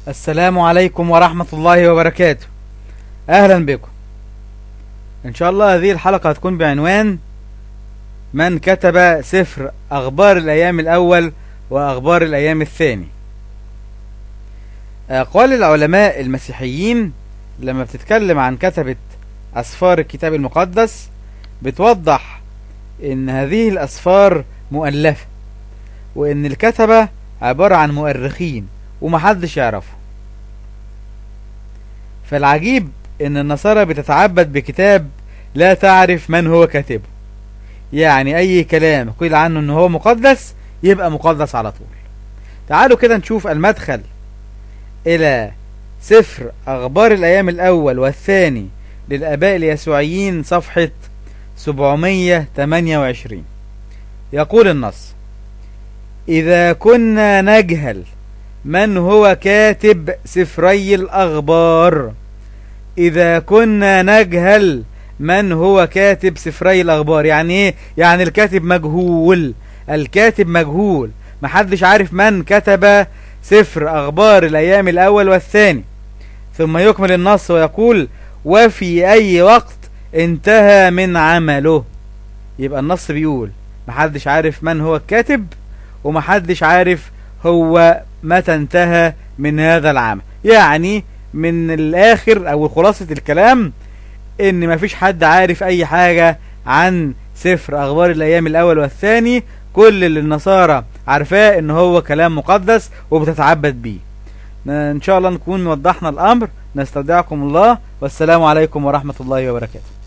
السلام عليكم ورحمة الله وبركاته. أهلا بكم. إن شاء الله هذه الحلقة هتكون بعنوان من كتب سفر أخبار الأيام الأول وأخبار الأيام الثاني. قال العلماء المسيحيين لما بتتكلم عن كتبة أسفار الكتاب المقدس بتوضح إن هذه الأسفار مؤلفة، وإن الكتبة عبارة عن مؤرخين ومحدش يعرفه. فالعجيب ان النصارى بتتعبد بكتاب لا تعرف من هو كاتبه، يعني اي كلام قيل عنه ان هو مقدس يبقى مقدس على طول. تعالوا كده نشوف المدخل الى سفر اخبار الايام الاول والثاني للاباء اليسوعيين صفحة 728. يقول النص: اذا كنا نجهل من هو كاتب سفري الأخبار. إذا كنا نجهل من هو كاتب سفري الأخبار، يعني إيه؟ يعني الكاتب مجهول. الكاتب مجهول، محدش عارف من كتب سفر أخبار الأيام الأول والثاني. ثم يكمل النص ويقول: وفي أي وقت انتهى من عمله. يبقى النص بيقول محدش عارف من هو الكاتب، ومحدش عارف هو متى انتهى من هذا العمل. يعني من الاخر او خلاصة الكلام ان مفيش حد عارف اي حاجة عن سفر اخبار الايام الاول والثاني. كل اللي النصارى عارفاه ان هو كلام مقدس وبتتعبد بيه. ان شاء الله نكون وضحنا الامر. نستودعكم الله، والسلام عليكم ورحمة الله وبركاته.